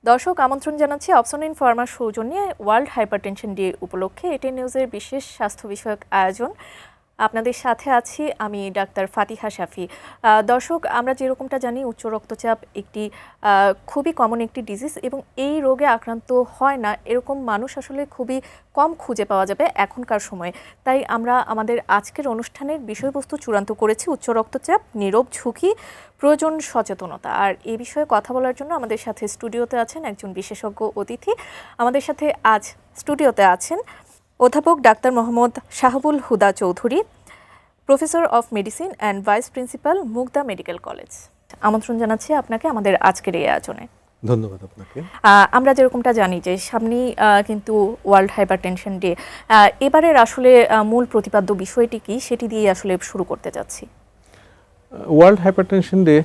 দর্শক আমন্ত্রণ জানাচ্ছি অপশন ইন ফার্মার সৌজন্যে ওয়ার্ল্ড হাইপারটেনশন ডে উপলক্ষে এটি নিউজের বিশেষ স্বাস্থ্য বিষয়ক আয়োজন। আপনাদের সাথে আছি আমি ডাক্তার ফাতিহা শাফি। দর্শক, আমরা যেরকমটা জানি উচ্চ রক্তচাপ একটি খুবই কমন একটি ডিজিজ এবং এই রোগে আক্রান্ত হয় না এরকম মানুষ আসলে খুবই কম খুঁজে পাওয়া যাবে এখনকার সময়ে। তাই আমরা আমাদের আজকের অনুষ্ঠানের বিষয়বস্তু চূড়ান্ত করেছি উচ্চ রক্তচাপ, নীরব ঝুঁকি, প্রয়োজন সচেতনতা। আর এই বিষয়ে কথা বলার জন্য আমাদের সাথে স্টুডিওতে আছেন একজন বিশেষজ্ঞ অতিথি। আমাদের সাথে আজ স্টুডিওতে আছেন অধ্যাপক doctor Mohammad Shahabul Huda Chowdhury, professor of medicine and vice principal Mugda medical college. আমন্ত্রণ জানাচ্ছি আপনাকে আমাদের আজকের এই আয়োজনে। ধন্যবাদ আপনাকে। আমরা যেরকমটা জানি যে সামনেই কিন্তু ওয়ার্ল্ড হাইপারটেনশন ডে, এবারের আসলে মূল প্রতিপাদ্য বিষয়টি কি সেটি দিয়ে আসলে শুরু করতে যাচ্ছি। ওয়ার্ল্ড হাইপারটেনশন ডে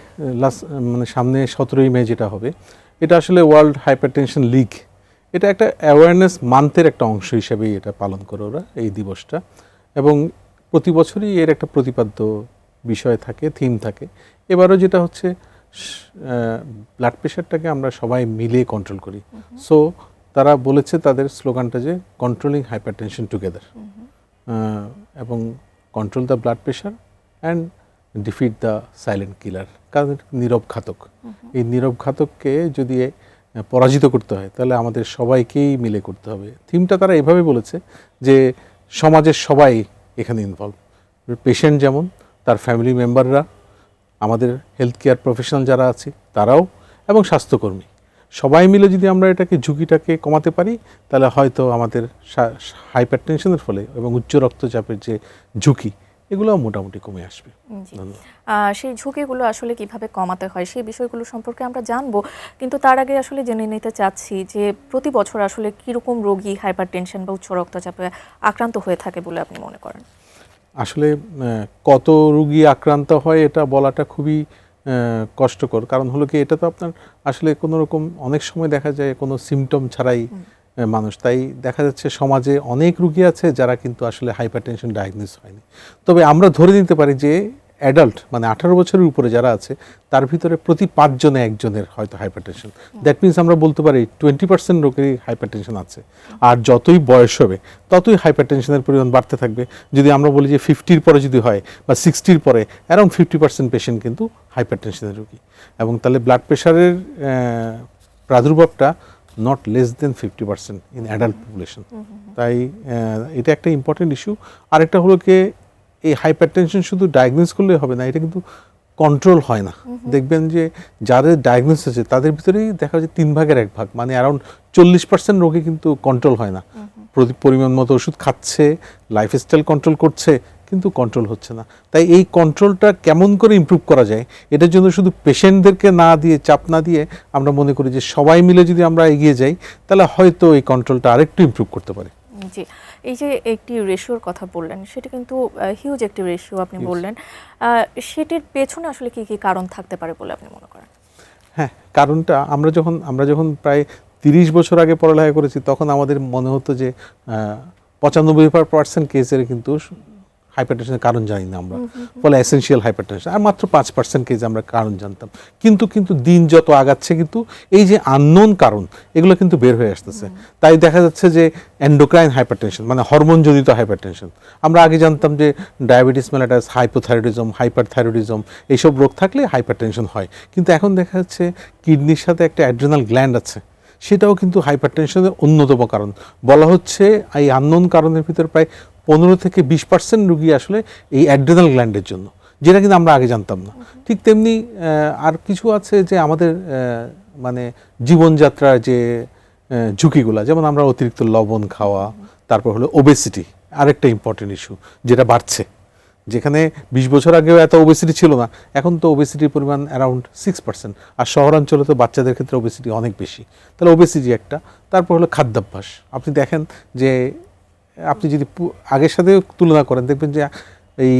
মানে সামনে 17ই মে যেটা হবে, এটা আসলে ওয়ার্ল্ড হাইপারটেনশন লিগ, এটা একটা অ্যাওয়ারনেস মান্থের একটা অংশ হিসেবেই এটা পালন করে ওরা এই দিবসটা। এবং প্রতি বছরই এর একটা প্রতিপাদ্য বিষয় থাকে, থিম থাকে। এবারও যেটা হচ্ছে ব্লাড প্রেশারটাকে আমরা সবাই মিলে কন্ট্রোল করি। সো তারা বলেছে তাদের স্লোগানটা যে কন্ট্রোলিং হাইপারটেনশন টুগেদার, এবং control the blood pressure and defeat the silent killer, কারণ নীরব ঘাতক। এই নীরব ঘাতককে যদি পরাজিত করতে হয় তাহলে আমাদের সবাইকেই মিলে করতে হবে। থিমটা তারা এভাবে বলেছে যে সমাজের সবাই এখানে ইনভলভ, পেশেন্ট যেমন, তার ফ্যামিলি মেম্বাররা, আমাদের হেলথ কেয়ার প্রফেশনাল যারা আছে তারাও, এবং স্বাস্থ্যকর্মী, সবাই মিলে যদি আমরা এটাকে ঝুঁকিটাকে কমাতে পারি তাহলে হয়তো আমাদের হাইপারটেনশনের ফলে এবং উচ্চ রক্তচাপের যে ঝুঁকি এগুলো মোটামুটি কমে আসবে। সেই ঝুঁকিগুলো আসলে কিভাবে কমাতে হয় সেই বিষয়গুলো সম্পর্কে আমরা জানবো, কিন্তু তার আগে আসলে জেনে নিতে চাচ্ছি যে প্রতি বছর আসলে কীরকম রোগী হাইপারটেনশন বা উচ্চ রক্তচাপে আক্রান্ত হয়ে থাকে বলে আপনি মনে করেন? আসলে কত রোগী আক্রান্ত হয় এটা বলাটা খুবই কষ্টকর, কারণ হলো কি এটা তো আপনার আসলে কোনো রকম অনেক সময় দেখা যায় কোনো সিমটম ছাড়াই মানুষ, তাই দেখা যাচ্ছে সমাজে অনেক রোগী আছে যারা কিন্তু আসলে হাইপারটেনশন ডায়াগনোস হয়নি। তবে আমরা ধরে নিতে পারি যে অ্যাডাল্ট মানে 18 বছরের উপরে যারা আছে তার ভিতরে প্রতি 5 জনে একজনের হয়তো হাইপারটেনশন। দ্যাট মিনস আমরা বলতে পারি 20% রোগেরই হাইপারটেনশন আছে। আর যতই বয়স হবে ততই হাইপারটেনশনের পরিমাণ বাড়তে থাকবে। যদি আমরা বলি যে 50-র পরে যদি হয় বা 60-র পরে, অ্যারাউন্ড 50% পেশেন্ট কিন্তু হাইপারটেনশনের রোগী। এবং তাহলে ব্লাড প্রেশারের প্রাদুর্ভাবটা not less than 50% in adult population. তাই এটা একটা ইম্পর্টেন্ট ইস্যু। আরেকটা হলো কি এই হাইপারটেনশন শুধু ডায়াগনোস করলে হবে না, এটা কিন্তু কন্ট্রোল হয় না। দেখবেন যে যাদের ডায়াগনোস আছে তাদের ভিতরেই দেখা যায় 3 ভাগের 1 ভাগ, মানে অ্যারাউন্ড 40% রোগী কিন্তু কন্ট্রোল হয় না। পরিমাণ মতো ওষুধ খাচ্ছে, লাইফস্টাইল কন্ট্রোল করছে, কিন্তু কন্ট্রোল হচ্ছে না। তাই এই কন্ট্রোলটা কেমন করে ইমপ্রুভ করা যায়, এটার জন্য শুধু পেশেন্টদেরকে না দিয়ে, চাপ না দিয়ে, আমরা মনে করি যে সবাই মিলে যদি আমরা এগিয়ে যাই তাহলে হয়তো এই কন্ট্রোলটা আরেকটু ইমপ্রুভ করতে পারে। জি, এই যে একটি রেশিওর কথা বললেন, সেটা কিন্তু হিউজ একটি রেশিও আপনি বললেন, সেটির পেছনে আসলে কি কি কারণ থাকতে পারে বলে আপনি মনে করেন? হ্যাঁ, কারণটা আমরা যখন প্রায় 30 বছর আগে পড়ালেখা করেছি তখন আমাদের মনে হতো যে 95% কেসের কিন্তু হাইপারটেনশনের কারণ জানি না আমরা, ফলে এসেনশিয়াল হাইপারটেনশন, আর মাত্র 5% কেস আমরা কারণ জানতাম। কিন্তু দিন যত আগাচ্ছে কিন্তু এই যে আননোন কারণ এগুলো কিন্তু বের হয়ে আসতেছে। তাই দেখা যাচ্ছে যে এন্ডোক্রাইন হাইপারটেনশন মানে হরমোনজনিত হাইপারটেনশন, আমরা আগে জানতাম যে ডায়াবেটিস মেলাটাস, হাইপোথাইরয়েডিজম, হাইপারথাইরয়েডিজম এইসব রোগ থাকলে হাইপারটেনশন হয়, কিন্তু এখন দেখা যাচ্ছে কিডনির সাথে একটা অ্যাড্রেনাল গ্ল্যান্ড আছে, সেটাও কিন্তু হাইপারটেনশনের অন্যতম কারণ। বলা হচ্ছে এই আননোন কারণের ভিতর প্রায় 15-20% রোগী আসলে এই অ্যাড্রেনাল গ্ল্যান্ডের জন্য, যেটা কিন্তু আমরা আগে জানতাম না। ঠিক তেমনি আর কিছু আছে যে আমাদের মানে জীবনযাত্রার যে ঝুঁকিগুলো, যেমন আমরা অতিরিক্ত লবণ খাওয়া, তারপর হলো ওবেসিটি, আরেকটা ইম্পর্টেন্ট ইস্যু যেটা বাড়ছে। যেখানে 20 বছর আগেও এত ওবেসিটি ছিল না, এখন তো ওবেসিটির পরিমাণ অ্যারাউন্ড 6%, আর শহরাঞ্চলে তো বাচ্চাদের ক্ষেত্রে ওবেসিটি অনেক বেশি। তাহলে ওবেসিটি একটা। তারপর হলো খাদ্যাভ্যাস। আপনি দেখেন যে আপনি যদি আগের সাথে তুলনা করেন দেখবেন যে এই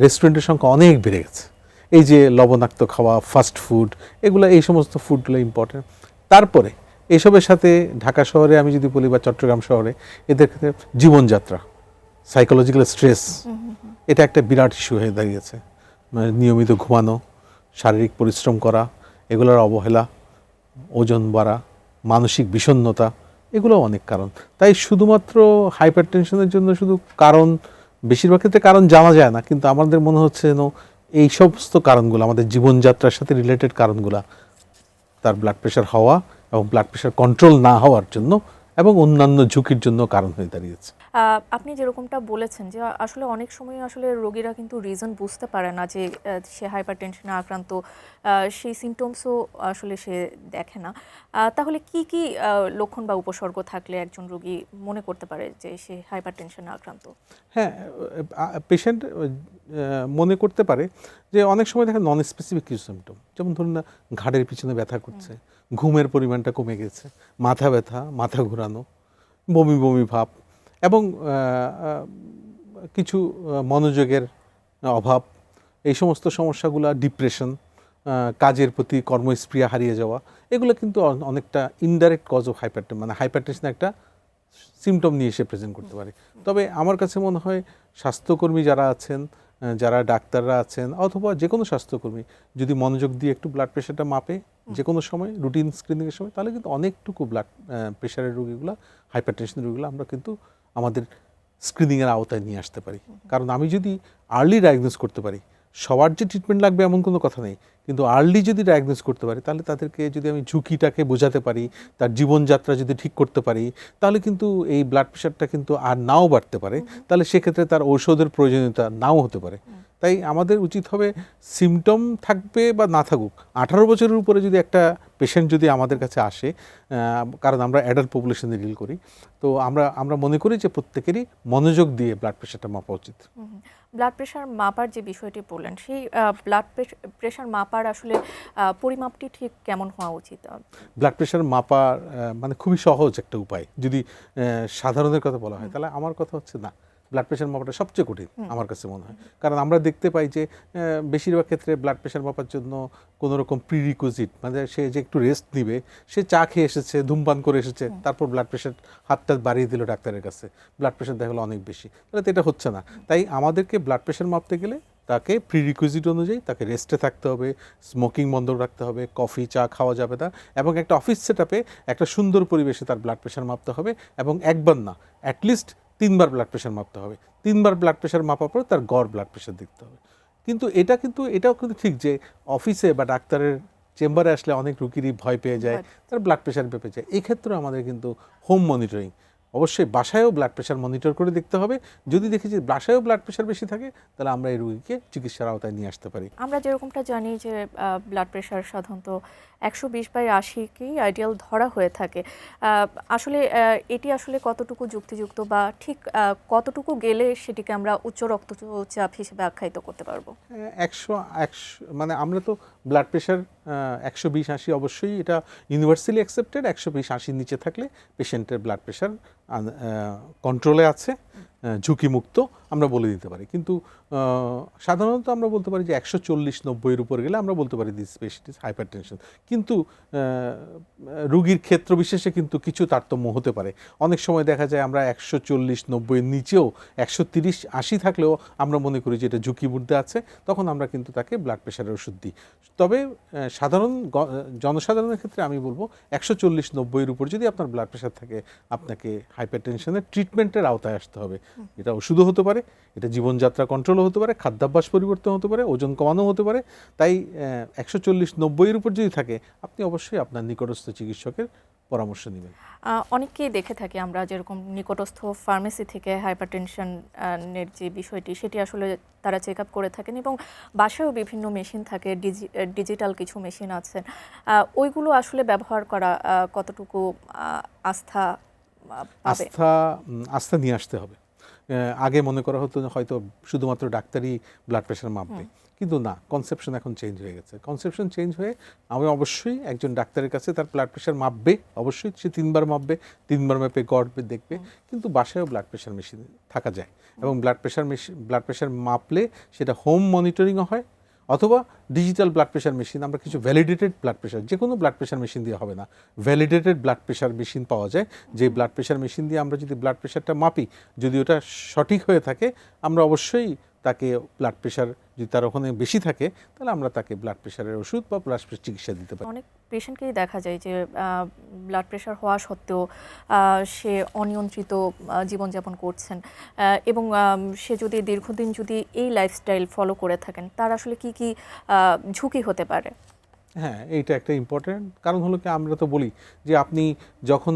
রেস্টুরেন্টের সংখ্যা অনেক বেড়ে গেছে। এই যে লবণাক্ত খাওয়া, ফাস্ট ফুড, এগুলো, এই সমস্ত ফুডগুলো ইম্পর্টেন্ট। তারপরে এইসবের সাথে ঢাকা শহরে আমি যদি বলি বা চট্টগ্রাম শহরে, এদের ক্ষেত্রে জীবনযাত্রা, সাইকোলজিক্যাল স্ট্রেস, এটা একটা বিরাট ইস্যু হয়ে দাঁড়িয়েছে। মানে নিয়মিত ঘুমানো, শারীরিক পরিশ্রম করা, এগুলোর অবহেলা, ওজন বাড়া, মানসিক বিষণ্ণতা, এগুলো অনেক কারণ। তাই শুধুমাত্র হাইপারটেনশনের জন্য শুধু কারণ, বেশিরভাগ ক্ষেত্রে কারণ জানা যায় না, কিন্তু আমাদের মনে হচ্ছে যেন এই সমস্ত কারণগুলো, আমাদের জীবনযাত্রার সাথে রিলেটেড কারণগুলো তার ব্লাড প্রেশার হওয়া এবং ব্লাড প্রেশার কন্ট্রোল না হওয়ার জন্য এবং অন্যান্য ঝুঁকির জন্য কারণ হয়ে দাঁড়িয়েছে। আপনি যেরকমটা বলেছেন যে আসলে অনেক সময় আসলে রোগীরা কিন্তু রিজন বুঝতে পারে না যে সে হাইপারটেনশনে আক্রান্ত, সেই সিমটমসও আসলে সে দেখে না। তাহলে কি কি লক্ষণ বা উপসর্গ থাকলে একজন রোগী মনে করতে পারে যে সে হাইপারটেনশনে আক্রান্ত? হ্যাঁ, পেশেন্ট মনে করতে পারে যে অনেক সময় দেখেন নন স্পেসিফিক কিছু সিমটম, যেমন ধরুন না ঘাড়ের পিছনে ব্যথা করছে, ঘুমের পরিমাণটা কমে গেছে, মাথা ব্যথা, মাথা ঘোরানো, বমি বমি ভাব, এবং কিছু মনোযোগের অভাব, এই সমস্ত সমস্যাগুলো, ডিপ্রেশন, কাজের প্রতি কর্মস্পৃহা হারিয়ে যাওয়া, এগুলো কিন্তু অনেকটা ইনডাইরেক্ট কজ অফ হাইপারটেনশন, মানে হাইপারটেনশন একটা সিমটম নিয়ে এসে প্রেজেন্ট করতে পারে। তবে আমার কাছে মনে হয় স্বাস্থ্যকর্মী যারা আছেন, যারা ডাক্তাররা আছেন, অথবা যে কোনো স্বাস্থ্যকর্মী যদি মনোযোগ দিয়ে একটু ব্লাড প্রেশারটা মাপে যে কোনো সময়, রুটিন স্ক্রিনিংয়ের সময়, তাহলে কিন্তু অনেকটুকু ব্লাড প্রেশারের রোগীগুলো, হাইপারটেনশনের রোগীগুলো আমরা কিন্তু আমাদের স্ক্রিনিংয়ের আওতায় নিয়ে আসতে পারি। কারণ আমি যদি আর্লি ডায়াগনোস করতে পারি, সবার যে ট্রিটমেন্ট লাগবে এমন কোনো কথা নেই, কিন্তু আর্লি যদি ডায়াগনোস করতে পারি, তাহলে তাদেরকে যদি আমি ঝুঁকিটাকে বোঝাতে পারি, তার জীবনযাত্রা যদি ঠিক করতে পারি, তাহলে কিন্তু এই ব্লাড প্রেশারটা কিন্তু আর নাও বাড়তে পারে, তাহলে সেক্ষেত্রে তার ঔষধের প্রয়োজনীয়তা নাও হতে পারে। তাই আমাদের উচিত হবে সিমটম থাকবে বা না থাকুক, 18 বছরের উপরে যদি একটা পেশেন্ট যদি আমাদের কাছে আসে, কারণ আমরা অ্যাডাল্ট পপুলেশনে ডিল করি, তো আমরা মনে করি যে প্রত্যেকেরই মনোযোগ দিয়ে ব্লাড প্রেশারটা মাপা উচিত। ব্লাড প্রেশার মাপার যে বিষয়টি বললেন, সেই ব্লাড প্রেশার মাপার আসলে পরিমাপটি ঠিক কেমন হওয়া উচিত? ব্লাড প্রেশার মাপার মানে খুবই সহজ একটা উপায়, যদি সাধারণের কথা বলা হয়, তাহলে আমার কথা হচ্ছে না, ব্লাড প্রেশার মাপাটা সবচেয়ে কঠিন আমার কাছে মনে হয়। কারণ আমরা দেখতে পাই যে বেশিরভাগ ক্ষেত্রে ব্লাড প্রেশার মাপার জন্য কোনো রকম প্রিরিকুইজিট, মানে সে যে একটু রেস্ট নিবে, সে চা খেয়ে এসেছে, ধূমপান করে এসেছে, তারপর ব্লাড প্রেশার হাতটা বাড়িয়ে দিল ডাক্তারের কাছে, ব্লাড প্রেশার দেখা গেলো অনেক বেশি, তাহলে তো এটা হচ্ছে না। তাই আমাদেরকে ব্লাড প্রেশার মাপতে গেলে তাকে প্রিরিকুইজিট অনুযায়ী তাকে রেস্টে থাকতে হবে, স্মোকিং বন্ধ রাখতে হবে, কফি চা খাওয়া যাবে না, এবং একটা অফিস সেটআপে একটা সুন্দর পরিবেশে তার ব্লাড প্রেশার মাপতে হবে, এবং একবার না, অ্যাটলিস্ট 3 বার ব্লাড প্রেশার মাপতে হবে। 3 বার ব্লাড প্রেশার মাপার পর তার গড় ব্লাড প্রেশার দেখতে হবে। কিন্তু এটাও কিন্তু ঠিক যে অফিসে বা ডাক্তারের চেম্বারে আসলে অনেক রুগীরই ভয় পেয়ে যায়, তার ব্লাড প্রেশার বেড়ে যায়। এই ক্ষেত্রে আমাদের কিন্তু হোম মনিটরিং, অবশ্যই বাসায়ও ব্লাড প্রেশার মনিটর করে দেখতে হবে। যদি দেখি যে বাসায়ও ব্লাড প্রেশার বেশি থাকে, তাহলে আমরা এই রোগীকে চিকিৎসার আওতায় নিয়ে আসতে পারি। আমরা যেরকমটা জানি যে ব্লাড প্রেশার সাধারণত 120/80কেই আইডিয়াল ধরা হয়ে থাকে। আসলে এটি আসলে কতটুকু যুক্তিযুক্ত বা ঠিক কতটুকু গেলে সেটিকে আমরা উচ্চ রক্তচাপ হিসেবে আখ্যায়িত করতে পারবো? 100 মানে আমরা তো ব্লাড প্রেশার 120/80 অবশ্যই এটা ইউনিভার্সালি অ্যাকসেপ্টেড। 120/80 নিচে থাকলে পেশেন্টের ব্লাড প্রেশার কন্ট্রোলে আছে, ঝুঁকিমুক্ত আমরা বলে দিতে পারি। কিন্তু সাধারণত আমরা বলতে পারি যে 140/90 উপর গেলে আমরা বলতে পারি দিস পেশেন্ট ইজ হাইপারটেনশন। কিন্তু রুগীর ক্ষেত্র বিশেষে কিন্তু কিছু তারতম্য হতে পারে। অনেক সময় দেখা যায় আমরা 140/90 নিচেও 130/80 থাকলেও আমরা মনে করি যে এটা ঝুঁকির মধ্যে আছে, তখন আমরা কিন্তু তাকে ব্লাড প্রেশারের ওষুধ দিই। তবে জনসাধারণের ক্ষেত্রে আমি বলবো 140/90 উপর যদি আপনার ব্লাড প্রেশার থাকে, আপনাকে হাইপারটেনশনের ট্রিটমেন্টের আওতায় আসতে হবে। এটা ওষুধও হতে পারে, এটা জীবনযাত্রা কন্ট্রোলও হতে পারে, খাদ্যাভ্যাস পরিবর্তন হতে পারে, ওজন কমানো হতে পারে। তাই 140/90 উপর যদি থাকে, আপনি অবশ্যই আপনার নিকটস্থ চিকিৎসকের পরামর্শ নেবেন। অনেককেই দেখে থাকি আমরা, যেরকম নিকটস্থ ফার্মেসি থেকে হাইপারটেনশনের যে বিষয়টি সেটি আসলে তারা চেক আপ করে থাকেন, এবং বাসায়ও বিভিন্ন মেশিন থাকে, ডিজিটাল কিছু মেশিন আছে, ওইগুলো আসলে ব্যবহার করা কতটুকু আস্থা পাবে? আস্থা নিয়ে আসতে হবে। আগে মনে করা হতো হয়তো শুধুমাত্র ডাক্তারই ব্লাড প্রেশার মাপবে, কিন্তু না, কনসেপশন এখন চেঞ্জ হয়ে গেছে। কনসেপশন চেঞ্জ হয়ে আমি অবশ্যই একজন ডাক্তারের কাছে তার ব্লাড প্রেশার মাপবে, অবশ্যই সে 3 বার মাপবে, 3 বার মাপে গড় দেখবে, কিন্তু বাসায়ও ব্লাড প্রেশার মেশিন থাকা যায়, এবং ব্লাড প্রেশার মাপলে সেটা হোম মনিটরিংও হয়, অথবা ডিজিটাল ব্লাড প্রেশার মেশিন, আমরা কিছু ভ্যালিডেটেড ব্লাড প্রেশার, যে কোনো ব্লাড প্রেশার মেশিন দিয়ে হবে না, ভ্যালিডেটেড ব্লাড প্রেশার মেশিন পাওয়া যায়, যে ব্লাড প্রেশার মেশিন দিয়ে আমরা যদি ব্লাড প্রেশারটা মাপি, যদি ওটা সঠিক হয়ে থাকে, আমরা অবশ্যই তাকে ব্লাড প্রেশার যদি তার ওখানে বেশি থাকে তাহলে আমরা তাকে ব্লাড প্রেশারের ওষুধ বা ব্লাড প্রেশার চিকিৎসা দিতে পারি। অনেক পেশেন্টকেই দেখা যায় যে ব্লাড প্রেশার হওয়া সত্ত্বেও সে অনিয়ন্ত্রিত জীবনযাপন করছেন এবং সে যদি দীর্ঘদিন যদি এই লাইফস্টাইল ফলো করে থাকেন তার আসলে কি কি ঝুঁকি হতে পারে? হ্যাঁ, এইটা একটা ইম্পর্ট্যান্ট কারণ হলো কি আমরা তো বলি যে আপনি যখন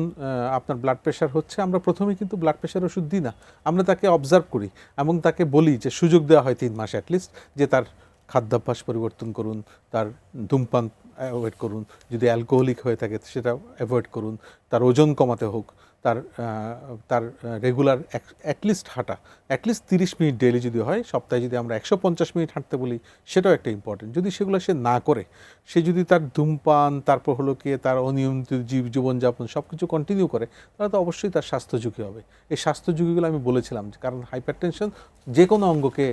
আপনার ব্লাড প্রেশার হচ্ছে আমরা প্রথমেই কিন্তু ব্লাড প্রেশার ওষুধ দিই না, আমরা তাকে অবজার্ভ করি এবং তাকে বলি যে সুযোগ দেওয়া হয় 3 মাস অ্যাটলিস্ট যে তার খাদ্যাভ্যাস পরিবর্তন করুন, তার ধূমপান অ্যাভয়েড করুন, যদি অ্যালকোহলিক হয়ে থাকে সেটা অ্যাভয়েড করুন, তার ওজন কমাতে হোক, তার তার রেগুলার অ্যাটলিস্ট হাঁটা অ্যাটলিস্ট 30 মিনিট ডেইলি যদি হয়, সপ্তাহে যদি আমরা 150 মিনিট হাঁটতে বলি সেটাও একটা ইম্পর্টেন্ট। যদি সেগুলো সে না করে, সে যদি তার ধূমপান তারপর হলো কি তার অনিয়মিত জীবনযাপন সব কিছু কন্টিনিউ করে তাহলে তো অবশ্যই তার স্বাস্থ্য ঝুঁকি হবে। এই স্বাস্থ্য ঝুঁকিগুলো আমি বলেছিলাম কারণ হাইপারটেনশন যে কোনো অঙ্গকে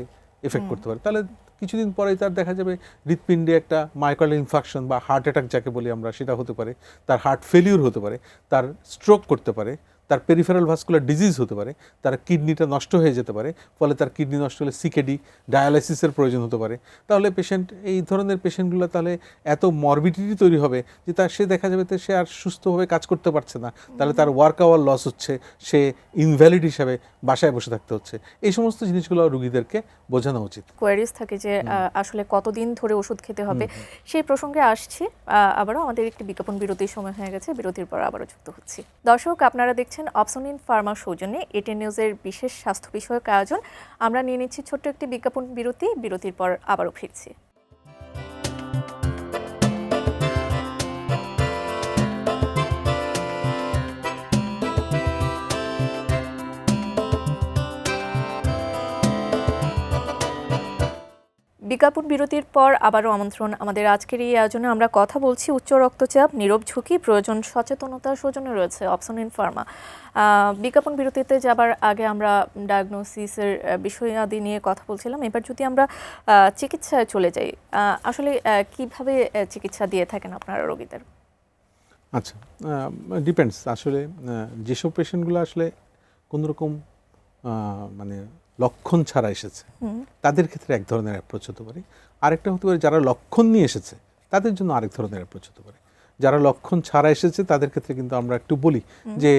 এফেক্ট করতে পারে। তাহলে কিছুদিন পরেই তার দেখা যাবে হৃৎপিণ্ডে একটা মাইক্রোয়াল ইনফাকশন বা হার্ট অ্যাটাক যাকে বলি আমরা সেটা হতে পারে, তার হার্ট ফেলিউর হতে পারে, তার স্ট্রোক করতে পারে, তার পেরিফেরাল ভাস্কুলার ডিজিজ হতে পারে, তার কিডনিটা নষ্ট হয়ে যেতে পারে, ফলে তার কিডনি নষ্ট হলে সিকেডি ডায়ালাইসিসের প্রয়োজন হতে পারে। তাহলে পেশেন্ট এই ধরনের পেশেন্টগুলো তাহলে এত মরবিডিটি তৈরি হবে যে তার সে দেখা যাবে সে আর সুস্থভাবে কাজ করতে পারছে না, তাহলে তার ওয়ার্ক আওয়ার লস হচ্ছে, সে ইনভ্যালিড হিসাবে বাসায় বসে থাকতে হচ্ছে। এই সমস্ত জিনিসগুলো রোগীদেরকে বোঝানো উচিত। কোয়ারিজ থাকে যে আসলে কতদিন ধরে ওষুধ খেতে হবে, সেই প্রসঙ্গে আসছি। আবারও আমাদের একটি বিজ্ঞাপন বিরতির সময় হয়ে গেছে, বিরতির পর আবারও যুক্ত হচ্ছি। দর্শক, আপনারা দেখছেন অপসনিন ফার্মা সৌজন্যে এটিএন নিউজের বিশেষ স্বাস্থ্য বিষয়ক আয়োজন। আমরা নিয়ে নিচ্ছি ছোট্ট একটি বিজ্ঞাপন বিরতি, বিরতির পর আবারও ফিরছি। বিজ্ঞাপন বিরতির পর আবারও আমন্ত্রণ আমাদের আজকের এই আয়োজনে। আমরা কথা বলছি উচ্চ রক্তচাপ, নীরব ঝুঁকি, প্রয়োজন সচেতনতা সৌজন্যে রয়েছে অপসনিন ফার্মা। বিজ্ঞাপন বিরতিতে যাবার আগে আমরা ডায়াগনোসিসের বিষয়াদি নিয়ে কথা বলছিলাম। এবার যদি আমরা চিকিৎসায় চলে যাই, আসলে কিভাবে চিকিৎসা দিয়ে থাকেন আপনারা রোগীদের? আচ্ছা, ডিপেন্ডস আসলে যেসব পেশেন্টগুলো আসলে কোনোরকম মানে লক্ষণ ছাড়া এসেছে তাদের ক্ষেত্রে এক ধরনের অ্যাপ্রোচ হতে পারে, আরেকটা হতে পারে যারা লক্ষণ নিয়ে এসেছে তাদের জন্য আরেক ধরনের অ্যাপ্রোচ হতে পারে। যারা লক্ষণ ছাড়া এসেছে তাদের ক্ষেত্রে কিন্তু আমরা একটু বলি যে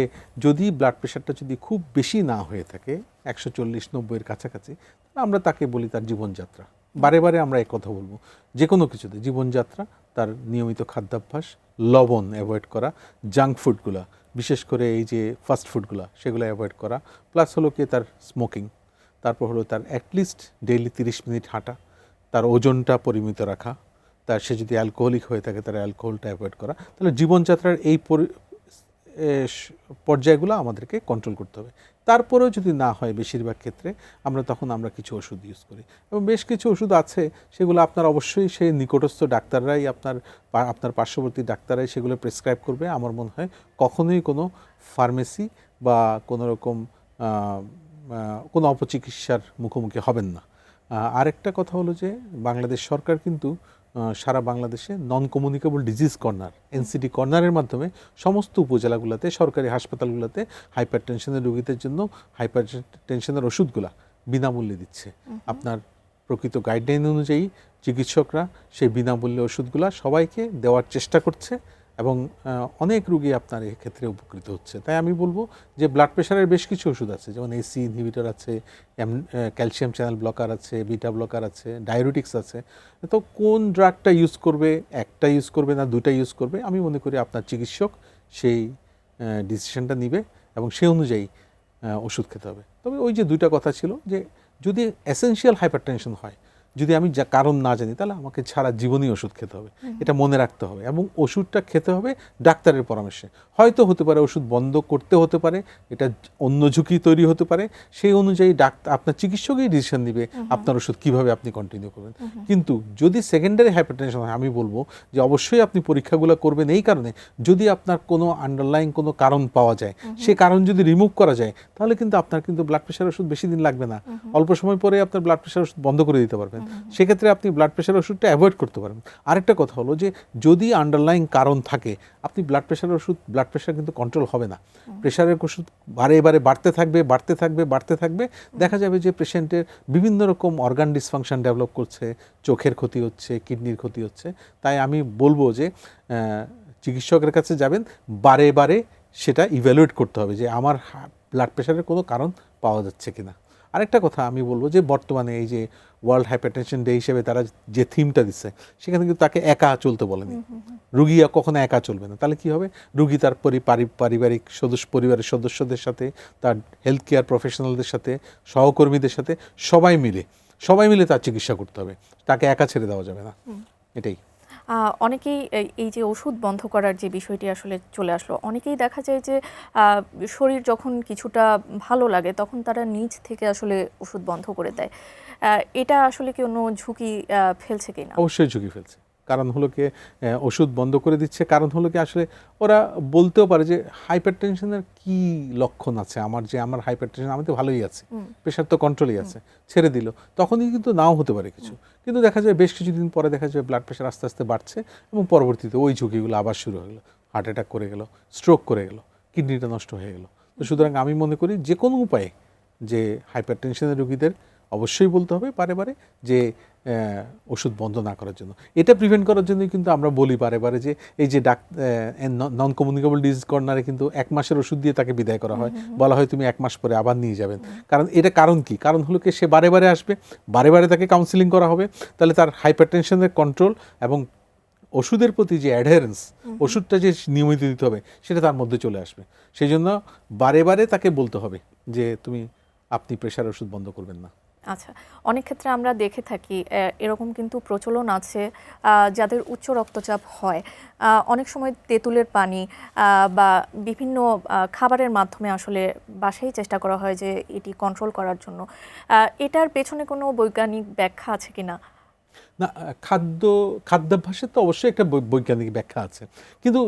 যদি ব্লাড প্রেশারটা যদি খুব বেশি না হয়ে থাকে 140-90-এর কাছাকাছি, আমরা তাকে বলি তার জীবনযাত্রা। বারে বারে আমরা এক কথা বলবো যে কোনো কিছুতে জীবনযাত্রা, তার নিয়মিত খাদ্যাভ্যাস, লবণ অ্যাভয়েড করা, জাঙ্ক ফুডগুলা বিশেষ করে এই যে ফাস্ট ফুডগুলা সেগুলো অ্যাভয়েড করা, প্লাস হলো কি তার স্মোকিং, তারপর হলো তার অ্যাটলিস্ট ডেইলি 30 মিনিট হাঁটা, তার ওজনটা পরিমিত রাখা, তার সে যদি অ্যালকোহলিক হয়ে থাকে তার অ্যালকোহলটা অ্যাভয়েড করা। তাহলে জীবনযাত্রার এই পর্যায়গুলো আমাদেরকে কন্ট্রোল করতে হবে। তারপরেও যদি না হয় বেশিরভাগ ক্ষেত্রে আমরা কিছু ওষুধ ইউজ করি এবং বেশ কিছু ওষুধ আছে সেগুলো আপনার অবশ্যই সেই নিকটস্থ ডাক্তাররাই আপনার পার্শ্ববর্তী ডাক্তাররাই সেগুলো প্রেসক্রাইব করবে। আমার মনে হয় কখনোই কোনো ফার্মেসি বা কোনো রকম কোনো অপচিকিৎসার মুখোমুখি হবেন না। আরেকটা কথা হলো যে বাংলাদেশ সরকার কিন্তু সারা বাংলাদেশে non communicable disease corner NCD কর্নারের মাধ্যমে সমস্ত উপজেলাগুলোতে সরকারি হাসপাতালগুলোতে হাইপারটেনশনের রোগীদের জন্য হাইপারটেনশনের ওষুধগুলা বিনামূল্যে দিচ্ছে। আপনার প্রকৃত গাইডলাইন অনুযায়ী চিকিৎসকরা সেই বিনামূল্যে ওষুধগুলা সবাইকে দেওয়ার চেষ্টা করছে এবং অনেক রোগী আপনার এক্ষেত্রে উপকৃত হচ্ছে। তাই আমি বলবো যে ব্লাড প্রেশারের বেশ কিছু ওষুধ আছে, যেমন এসি ইনহিবিটর আছে, ক্যালসিয়াম চ্যানেল ব্লকার আছে, বিটা ব্লকার আছে, ডায়ুরেটিক্স আছে। তো কোন ড্রাগটা ইউজ করবে, একটা ইউজ করবে না দুটা ইউজ করবে, আমি মনে করি আপনার চিকিৎসক সেই ডিসিশনটা নিবে এবং সেই অনুযায়ী ওষুধ খেতে হবে। তবে ওই যে দুইটা কথা ছিল যে যদি এসেনশিয়াল হাইপারটেনশন হয়, যদি আমি কারণ না জানি তাহলে আমাকে সারা জীবনই ওষুধ খেতে হবে, এটা মনে রাখতে হবে। এবং ওষুধটা খেতে হবে ডাক্তারের পরামর্শে। হয়তো হতে পারে ওষুধ বন্ধ করতে হতে পারে, এটা অন্য ঝুঁকি তৈরি হতে পারে, সেই অনুযায়ী আপনার চিকিৎসকই ডিসিশন নিবে আপনার ওষুধ কিভাবে আপনি কন্টিনিউ করবেন। কিন্তু যদি সেকেন্ডারি হাইপারটেনশন হয়, আমি বলবো যে অবশ্যই আপনি পরীক্ষাগুলো করবেন। এই কারণে যদি আপনার কোনো আন্ডারলাইং কোনো কারণ পাওয়া যায়, সেই কারণ যদি রিমুভ করা যায় তাহলে কিন্তু আপনার কিন্তু ব্লাড প্রেশার ওষুধ বেশি দিন লাগবে না, অল্প সময় পরে আপনার ব্লাড প্রেশার ওষুধ বন্ধ করে দিতে পারবেন। সেক্ষেত্রে আপনি ব্লাড প্রেশার ওষুধটা অ্যাভয়েড করতে পারেন। আরেকটা কথা হলো যে যদি আন্ডারলাইং কারণ থাকে, আপনি ব্লাড প্রেশার কিন্তু কন্ট্রোল হবে না। প্রেশারের ওষুধ বারে বাড়তে থাকবে, দেখা যাবে যে পেশেন্টের বিভিন্ন রকম অর্গান ডিসফাংশন ডেভেলপ করছে, চোখের ক্ষতি হচ্ছে, কিডনির ক্ষতি হচ্ছে। তাই আমি বলবো যে চিকিৎসকের কাছে যাবেন, বারে সেটা ইভ্যালুয়েট করতে হবে যে আমার ব্লাড প্রেশারের কোনো কারণ পাওয়া যাচ্ছে কিনা। আরেকটা কথা আমি বলবো যে বর্তমানে এই যে ওয়ার্ল্ড হাইপারটেনশন ডে হিসেবে তারা যে থিমটা দিচ্ছে, সেখানে কিন্তু তাকে একা চলতে বলেনি। রুগী কখনো একা চলবে না। তাহলে কি হবে, রুগী তার পারিবারিক পরিবারের সদস্যদের সাথে, তার হেলথ কেয়ার প্রফেশনালদের সাথে, সহকর্মীদের সাথে সবাই মিলে তার চিকিৎসা করতে হবে, তাকে একা ছেড়ে দেওয়া যাবে না। এটাই। অনেকেই এই যে ওষুধ বন্ধ করার যে বিষয়টি আসলে চলে আসলো, অনেকেই দেখা যায় যে শরীর যখন কিছুটা ভালো লাগে তখন তারা নিজ থেকে আসলে ওষুধ বন্ধ করে দেয়। এটা আসলে কি কোনো ঝুঁকি ফেলছে কিনা? অবশ্যই ঝুঁকি ফেলছে। কারণ হলো কি, ওষুধ বন্ধ করে দিচ্ছে, কারণ হলো কি আসলে ওরা বলতেও পারে যে হাইপারটেনশনের কি লক্ষণ আছে, আমার হাইপারটেনশন, আমি তো ভালোই আছে, প্রেশার তো কন্ট্রোলই আছে, ছেড়ে দিল, তখনই কিন্তু নাও হতে পারে কিছু। কিন্তু দেখা যায় বেশ কিছুদিন পরে দেখা যায় ব্লাড প্রেশার আস্তে আস্তে বাড়ছে এবং পরবর্তীতে ওই ঝুঁকিগুলো আবার শুরু হয়ে গেলো, হার্ট অ্যাটাক করে গেল, স্ট্রোক করে গেল, কিডনিটা নষ্ট হয়ে গেল। তো সুতরাং আমি মনে করি যে কোনো উপায়ে যে হাইপারটেনশনের রোগীদের অবশ্যই বলতে হবে বারে যে ওষুধ বন্ধ না করার জন্য। এটা প্রিভেন্ট করার জন্যই কিন্তু আমরা বলি বারে যে এই যে নন কমিউনিকেবল ডিজিজ কর্নারে কিন্তু 1 মাসের ওষুধ দিয়ে তাকে বিদায় করা হয়, বলা হয় তুমি 1 মাস পরে আবার নিয়ে যাবেন। কারণ কি, কারণ হলো কি সে বারে আসবে, বারে তাকে কাউন্সিলিং করা হবে, তাহলে তার হাইপারটেনশনের কন্ট্রোল এবং ওষুধের প্রতি যে অ্যাডহেরেন্স, ওষুধটা যে নিয়মিত দিতে হবে, সেটা তার মধ্যে চলে আসবে। সেই জন্য বারে তাকে বলতে হবে যে আপনি প্রেশার ওষুধ বন্ধ করবেন না। আচ্ছা, অনেক ক্ষেত্রে আমরা দেখে থাকি এরকম কিন্তু প্রচলন আছে যাদের উচ্চ রক্তচাপ হয়, অনেক সময় তেঁতুলের পানি বা বিভিন্ন খাবারের মাধ্যমে আসলে বাসায় চেষ্টা করা হয় যে এটি কন্ট্রোল করার জন্য। এটার পেছনে কোনো বৈজ্ঞানিক ব্যাখ্যা আছে কিনা? না, খাদ্যাভ্যাসের তো অবশ্যই একটা বৈজ্ঞানিক ব্যাখ্যা আছে, কিন্তু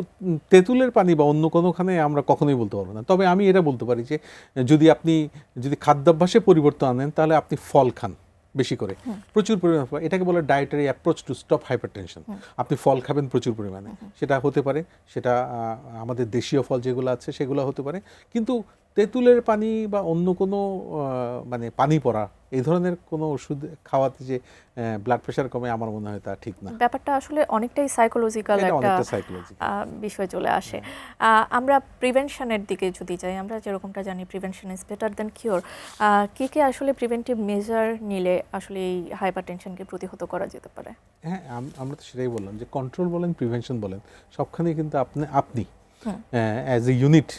তেঁতুলের পানি বা অন্য কোনোখানে আমরা কখনোই বলতে পারবো না। তবে আমি এটা বলতে পারি যে আপনি যদি খাদ্যাভ্যাসে পরিবর্তন আনেন, তাহলে আপনি ফল খান বেশি করে, প্রচুর পরিমাণে, এটাকে বলে dietary approach to stop hypertension. আপনি ফল খাবেন প্রচুর পরিমাণে, সেটা হতে পারে, সেটা আমাদের দেশীয় ফল যেগুলো আছে সেগুলো হতে পারে, কিন্তু তেঁতুলের পানি বা অন্য কোনো মানে পানি পড়া এই ধরনের কোনো ওষুধ খাওয়াতে যে ব্লাড প্রেশার কমে, আমার মনে হয় তা ঠিক না। ব্যাপারটা আসলে অনেকটাই সাইকোলজিক্যাল একটা বিষয় চলে আসে। আমরা প্রিভেনশনের দিকে যদি যাই, আমরা যেরকমটা জানি prevention is better than cure, কে আসলে প্রিভেন্টিভ মেজার নিলে আসলে এই হাইপারটেনশনকে প্রতিহত করা যেতে পারে? হ্যাঁ, আমরা তো সেটাই বললাম যে কন্ট্রোল বলেন, প্রিভেনশন বলেন, সবখানেই কিন্তু আপনি অ্যাজ এ ইউনিট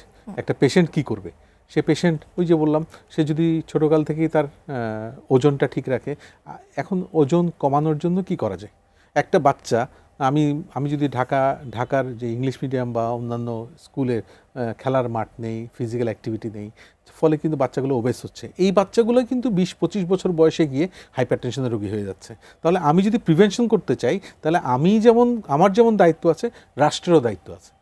একটা পেশেন্ট কি করবে, সে পেশেন্ট ওই যে বললাম, সে যদি ছোটোকাল থেকেই তার ওজনটা ঠিক রাখে, এখন ওজন কমানোর জন্য কি করা যায়। একটা বাচ্চা, আমি যদি ঢাকার যে ইংলিশ মিডিয়াম বা অন্যান্য স্কুলের খেলার মাঠ নেই, ফিজিক্যাল অ্যাক্টিভিটি নেই, ফলে কিন্তু বাচ্চাগুলো ওবেস হচ্ছে। এই বাচ্চাগুলো কিন্তু 20-25 বছর বয়সে গিয়ে হাইপারটেনশনের রোগী হয়ে যাচ্ছে। তাহলে আমি যদি প্রিভেনশন করতে চাই, তাহলে আমার যেমন দায়িত্ব আছে, রাষ্ট্রেরও দায়িত্ব আছে।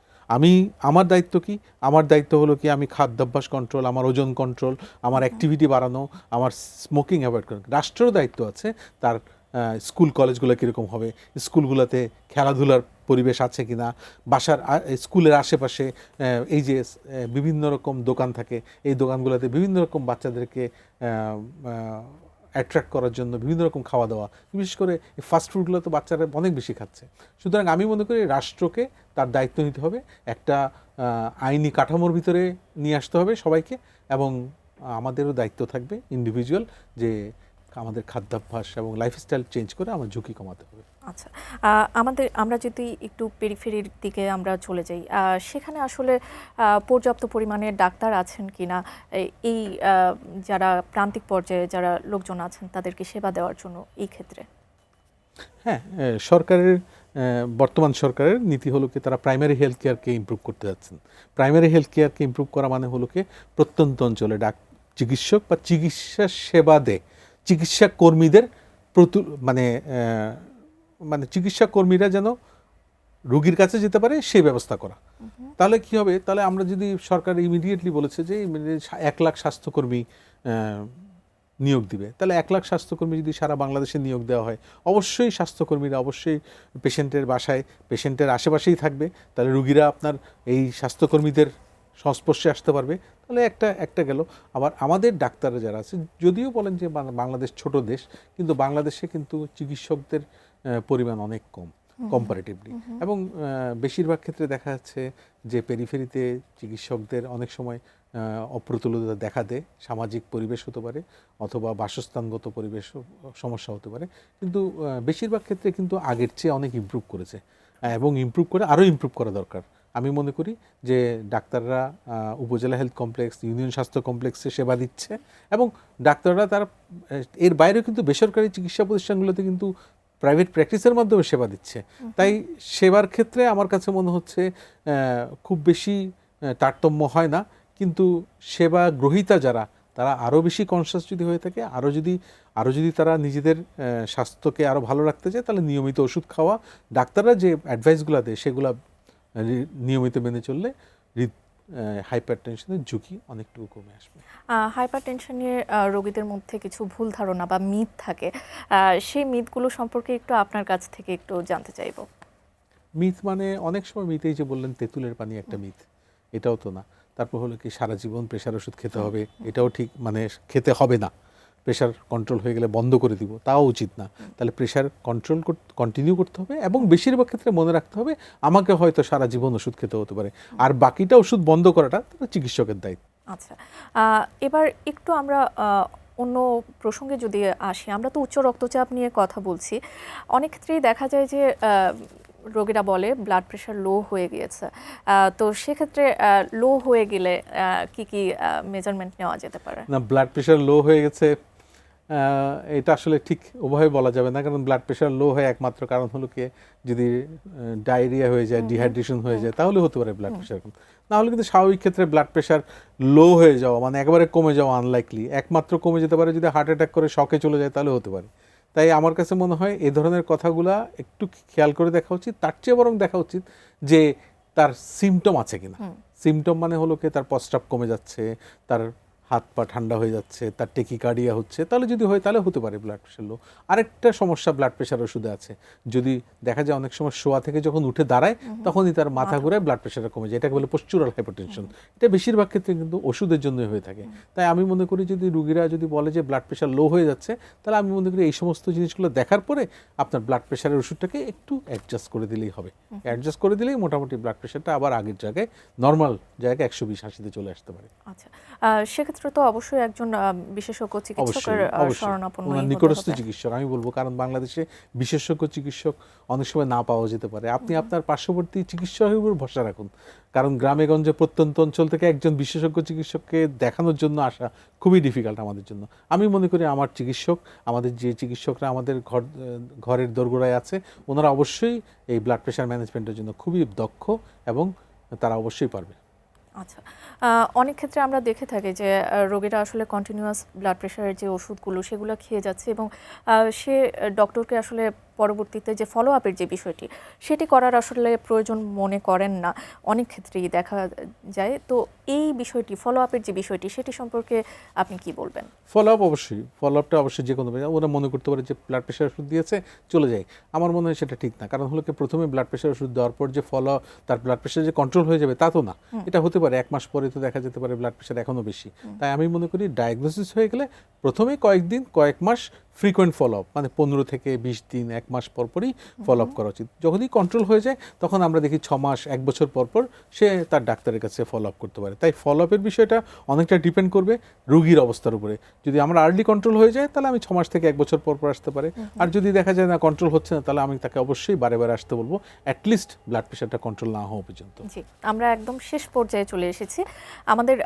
আমার দায়িত্ব কি? আমার দায়িত্ব হলো কি, আমি খাদ্যাভ্যাস কন্ট্রোল, আমার ওজন কন্ট্রোল, আমার অ্যাক্টিভিটি বাড়ানো, আমার স্মোকিং অ্যাভয়েড করা। রাষ্ট্রেরও দায়িত্ব আছে তার স্কুল কলেজগুলো কীরকম হবে, স্কুলগুলোতে খেলাধুলার পরিবেশ আছে কিনা, স্কুলের আশেপাশে এই যে বিভিন্ন রকম দোকান থাকে, এই দোকানগুলোতে বিভিন্ন রকম বাচ্চাদেরকে অ্যাট্রাক্ট করার জন্য বিভিন্ন রকম খাওয়া দাওয়া, বিশেষ করে ফাস্ট ফুডগুলো তো বাচ্চারা অনেক বেশি খাচ্ছে। সুতরাং আমি মনে করি রাষ্ট্রকে তার দায়িত্ব নিতে হবে, একটা আইনি কাঠামোর ভিতরে নিয়ে আসতে হবে সবাইকে, এবং আমাদেরও দায়িত্ব থাকবে ইন্ডিভিজুয়াল, যে আমাদের খাদ্যাভ্যাস এবং লাইফস্টাইল চেঞ্জ করে আমার ঝুঁকি কমাতে হবে। আচ্ছা, আমরা যদি একটু পেরিফেরির দিকে আমরা চলে যাই, সেখানে আসলে পর্যাপ্ত পরিমাণে ডাক্তার আছেন কিনা, এই যারা প্রান্তিক পর্যায়ে যারা লোকজন আছেন তাদেরকে সেবা দেওয়ার জন্য এই ক্ষেত্রে? হ্যাঁ, বর্তমান সরকারের নীতি হলো কি, তারা প্রাইমারি হেলথ কেয়ারকে ইমপ্রুভ করতে যাচ্ছেন। প্রাইমারি হেলথ কেয়ারকে ইমপ্রুভ করা মানে হলো কি, প্রত্যন্ত অঞ্চলে চিকিৎসক বা চিকিৎসা সেবা দেয় চিকিৎসা কর্মীদের মানে চিকিৎসা কর্মীরা যেন রোগীর কাছে যেতে পারে সেই ব্যবস্থা করা। তাহলে কি হবে, তাহলে আমরা যদি সরকার ইমিডিয়েটলি বলেছে যে 1 লাখ স্বাস্থ্যকর্মী নিয়োগ দিবে, তাহলে 1 লাখ স্বাস্থ্যকর্মী যদি সারা বাংলাদেশে নিয়োগ দেওয়া হয়, অবশ্যই স্বাস্থ্যকর্মীরা অবশ্যই পেশেন্টের বাসায়, পেশেন্টের আশেপাশেই থাকবে, তাহলে রুগীরা আপনার এই স্বাস্থ্যকর্মীদের সংস্পর্শে আসতে পারবে, তাহলে একটা গেল। আবার আমাদের ডাক্তাররা যারা আছে, যদিও বলেন যে বাংলাদেশ ছোট দেশ, কিন্তু বাংলাদেশে কিন্তু চিকিৎসকদের পরিমাণ অনেক কম কম্পারেটিভলি, এবং বেশিরভাগ ক্ষেত্রে দেখা যাচ্ছে যে পেরিফেরিতে চিকিৎসকদের অনেক সময় অপ্রতুলতা দেখা দেয়, সামাজিক পরিবেশ হতে পারে অথবা বাসস্থানগত পরিবেশ সমস্যা হতে পারে, কিন্তু বেশিরভাগ ক্ষেত্রে কিন্তু আগের চেয়ে অনেক ইমপ্রুভ করেছে, এবং ইমপ্রুভ করে আরও ইমপ্রুভ করা দরকার। আমি মনে করি যে ডাক্তাররা উপজেলা হেলথ কমপ্লেক্স, ইউনিয়ন স্বাস্থ্য কমপ্লেক্সে সেবা দিচ্ছে, এবং ডাক্তাররা তার এর বাইরেও কিন্তু বেসরকারি চিকিৎসা প্রতিষ্ঠানগুলোতে কিন্তু প্রাইভেট প্র্যাকটিসের মাধ্যমে সেবা দিচ্ছে। তাই সেবার ক্ষেত্রে আমার কাছে মনে হচ্ছে খুব বেশি তারতম্য হয় না, কিন্তু সেবা গ্রহীতা যারা, তারা আরও বেশি কনসাস যদি হয়ে থাকে, আরও যদি তারা নিজেদের স্বাস্থ্যকে আরও ভালো রাখতে চায়, তাহলে নিয়মিত ওষুধ খাওয়া, ডাক্তাররা যে অ্যাডভাইসগুলো দেয় সেগুলো নিয়মিত মেনে চললে হাইপারটেনশনের ঝুঁকি অনেকটুকু কমে আসবে। হাইপারটেনশনের রোগীদের মধ্যে কিছু ভুল ধারণা বা মিথ থাকে, সেই মিথগুলো সম্পর্কে একটু আপনার কাছ থেকে একটু জানতে চাইবো। মিথ মানে অনেক সময় মিথেই যে বললেন তেঁতুলের পানি একটা মিথ, এটাও তো না। তারপর হলো কি সারা জীবন প্রেশার ওষুধ খেতে হবে, এটাও ঠিক, মানে খেতে হবে না, প্রেশার কন্ট্রোল হয়ে গেলে বন্ধ করে দিব, তাও উচিত না। তাহলে প্রেশার কন্ট্রোল কন্টিনিউ করতে হবে, এবং বেশিরভাগ ক্ষেত্রে মনে রাখতে হবে আমাকে হয়তো সারা জীবন ওষুধ খেতে হতে পারে, আর বাকিটা ওষুধ বন্ধ করাটা চিকিৎসকের দায়িত্ব। আচ্ছা, এবার একটু আমরা অন্য প্রসঙ্গে যদি আসি, আমরা তো উচ্চ রক্তচাপ নিয়ে কথা বলছি। অনেক ক্ষেত্রেই দেখা যায় যে রোগীরা বলে ব্লাড প্রেশার লো হয়ে গিয়েছে, তো সেক্ষেত্রে লো হয়ে গেলে কি কি মেজারমেন্ট নেওয়া যেতে পারে? না, ব্লাড প্রেশার লো হয়ে গেছে এটা আসলে ঠিক ওভাবে বলা যাবে না, কারণ ব্লাড প্রেশার লো হয় একমাত্র কারণ হলো কি যদি ডায়রিয়া হয়ে যায়, ডিহাইড্রেশন হয়ে যায়, তাহলে হতে পারে ব্লাড প্রেশার। না হলে কিন্তু স্বাভাবিক ক্ষেত্রে ব্লাড প্রেশার লো হয়ে যাওয়া মানে একেবারে কমে যাওয়া আনলাইকলি, একমাত্র কমে যেতে পারে যদি হার্ট অ্যাটাক করে শকে চলে যায়, তাহলে হতে পারে। তাই আমার কাছে মনে হয় এই ধরনের কথাগুলা একটু খেয়াল করে দেখা উচিত, তার চেয়ে বরং দেখা উচিত যে তার সিমটম আছে কিনা। সিমটম মানে হলো কি তার প্রস্রাব কমে যাচ্ছে, তার হাত পা ঠান্ডা হয়ে যাচ্ছে, তার টেকিকার্ডিয়া হচ্ছে, তাহলে যদি হয় তাহলে হতে পারে ব্লাড প্রেশার লো। আরেকটা সমস্যা ব্লাড প্রেশার ওষুধে আছে, যদি দেখা যায় অনেক সময় শোয়া থেকে যখন উঠে দাঁড়ায় তখনই তার মাথা ঘুরে ব্লাড প্রেশারটা কমে যায়, এটাকে বলে পোস্চুরাল হাইপারটেনশন। এটা বেশিরভাগ ক্ষেত্রে কিন্তু ওষুধের জন্যই হয়ে থাকে। তাই আমি মনে করি যদি রুগীরা যদি বলে যে ব্লাড প্রেশার লো হয়ে যাচ্ছে, তাহলে আমি মনে করি এই সমস্ত জিনিসগুলো দেখার পরে আপনার ব্লাড প্রেশারের ওষুধটাকে একটু অ্যাডজাস্ট করে দিলেই হবে। অ্যাডজাস্ট করে দিলেই মোটামুটি ব্লাড প্রেশারটা আবার আগের জায়গায়, নর্মাল জায়গায় 120-80-তে চলে আসতে পারে। আচ্ছা, সেক্ষেত্রে তো অবশ্যই একজন বিশেষজ্ঞ চিকিৎসকের শরণাপন্ন হতে হবে, নিকটস্থ চিকিৎসক আমি বলবো, কারণ বাংলাদেশে বিশেষজ্ঞ চিকিৎসক অনেক সময় না পাওয়া যেতে পারে। আপনি আপনার পার্শ্ববর্তী চিকিৎসকের উপর ভরসা রাখুন, কারণ গ্রামে গঞ্জে প্রত্যন্ত অঞ্চল থেকে একজন বিশেষজ্ঞ চিকিৎসককে দেখানোর জন্য আসা খুবই ডিফিকাল্ট আমাদের জন্য। আমি মনে করি আমার চিকিৎসক, আমাদের যে চিকিৎসকরা আমাদের ঘরের দোরগোড়ায় আছে, ওনারা অবশ্যই এই ব্লাড প্রেশার ম্যানেজমেন্টের জন্য খুবই দক্ষ, এবং তারা অবশ্যই পারবে। আচ্ছা, অনেক ক্ষেত্রে আমরা দেখে থাকি যে রোগীরা আসলে কন্টিনিউয়াস ব্লাড প্রেশারের যে ওষুধগুলো সেগুলো খেয়ে যাচ্ছে, এবং সে ডক্টরকে আসলে পরবর্তীতে যে ফলো আপের যে বিষয়টি সেটি করার আসলে প্রয়োজন মনে করেন না, অনেক ক্ষেত্রেই দেখা যায়। তো এই বিষয়টি, ফলো আপের যে বিষয়টি, সেটি সম্পর্কে আপনি কি বলবেন? ফলো আপটা অবশ্যই যে কোনো, ওরা মনে করতে পারে যে ব্লাড প্রেশার ওষুধ দিয়েছে চলে যায়। আমার মনে হয় সেটা ঠিক না, কারণ হলো কি প্রথমে ব্লাড প্রেশার ওষুধ দেওয়ার পর যে তার ব্লাড প্রেশার যে কন্ট্রোল হয়ে যাবে তা তো না, এটা হতে পারে 1 মাস পরে তো দেখা যেতে পারে ব্লাড প্রেশার এখনো বেশি। তাই আমি মনে করি ডায়াগনোসিস হয়ে গেলে প্রথমে কয়েকদিন, কয়েক মাস ফ্রিকোয়েন্ট ফলো আপ, মানে 15 থেকে 20 দিন, 1 মাস পরপরই ফলো আপ করা উচিত। যখনই কন্ট্রোল হয়ে যায় তখন আমরা দেখি 6 মাস, 1 বছর পরপর সে তার ডাক্তারের কাছে ফলো আপ করতে পারে। তাই ফলো আপের বিষয়টা অনেকটা ডিপেন্ড করবে রোগীর অবস্থার উপরে। যদি আমরা আর্লি কন্ট্রোল হয়ে যায় তাহলে আমি 6 মাস থেকে 1 বছর পরপর আসতে পারে, আর যদি দেখা যায় না কন্ট্রোল হচ্ছে না, তাহলে আমি তাকে অবশ্যই বারে বারে আসতে বলবো, অ্যাটলিস্ট ব্লাড প্রেশারটা কন্ট্রোল না হওয়া পর্যন্ত। জি, আমরা একদম শেষ পর্যায়ে চলে এসেছি। আমাদের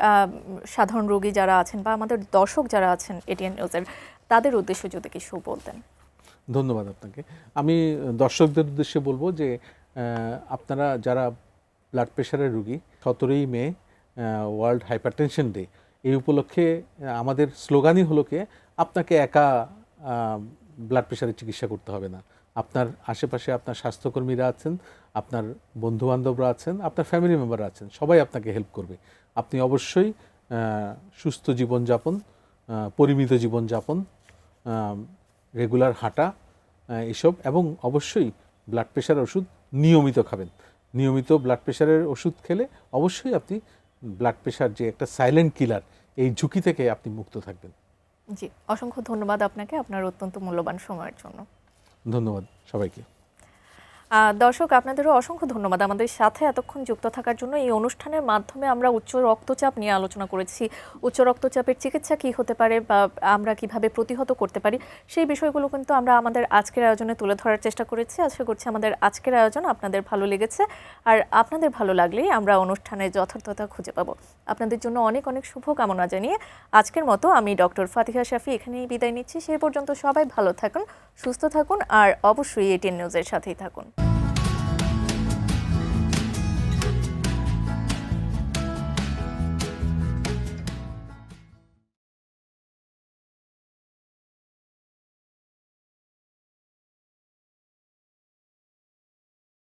সাধারণ রোগী যারা আছেন বা আমাদের দর্শক যারা আছেন এটিএন নিউজের, তাদের উদ্দেশ্যে যদি কিছু বলতেন। ধন্যবাদ আপনাকে। আমি দর্শকদের উদ্দেশ্যে বলবো যে আপনারা যারা ব্লাড প্রেশারের রোগী, 17ই মে ওয়ার্ল্ড হাইপারটেনশন ডে, এই উপলক্ষে আমাদের স্লোগানই হলো কি আপনাকে একা ব্লাড প্রেশারের চিকিৎসা করতে হবে না। আপনার আশেপাশে আপনার স্বাস্থ্যকর্মীরা আছেন, আপনার বন্ধুবান্ধবরা আছেন, আপনার ফ্যামিলি মেম্বাররা আছেন, সবাই আপনাকে হেল্প করবে। আপনি অবশ্যই সুস্থ জীবনযাপন পরিমিত জীবনযাপন, রেগুলার হাঁটা, এসব, এবং অবশ্যই ব্লাড প্রেশার ওষুধ নিয়মিত খাবেন। নিয়মিত ব্লাড প্রেশারের ওষুধ খেলে অবশ্যই আপনি ব্লাড প্রেশার যে একটা সাইলেন্ট কিলার, এই ঝুঁকি থেকে আপনি মুক্ত থাকবেন। জি, অসংখ্য ধন্যবাদ আপনাকে আপনার অত্যন্ত মূল্যবান সময়ের জন্য। ধন্যবাদ সবাইকে। দর্শক, আপনাদেরও অসংখ্য ধন্যবাদ আমাদের সাথে এতক্ষণ যুক্ত থাকার জন্য। এই অনুষ্ঠানের মাধ্যমে আমরা উচ্চ রক্তচাপ নিয়ে আলোচনা করেছি। উচ্চ রক্তচাপের চিকিৎসা কী হতে পারে বা আমরা কিভাবে প্রতিহত করতে পারি, সেই বিষয়গুলো কিন্তু আমরা আমাদের আজকের আয়োজনে তুলে ধরার চেষ্টা করেছি। আশা করছি আমাদের আজকের আয়োজন আপনাদের ভালো লেগেছে, আর আপনাদের ভালো লাগলেই আমরা অনুষ্ঠানের যথার্থতা খুঁজে পাবো। আপনাদের জন্য অনেক অনেক শুভকামনা জানিয়ে আজকের মতো আমি ডক্টর ফাতিহা শাফি এখানেই বিদায় নিচ্ছি। সেই পর্যন্ত সবাই ভালো থাকুন, সুস্থ থাকুন, আর অবশ্যই এটিএন নিউজের সাথেই থাকুন।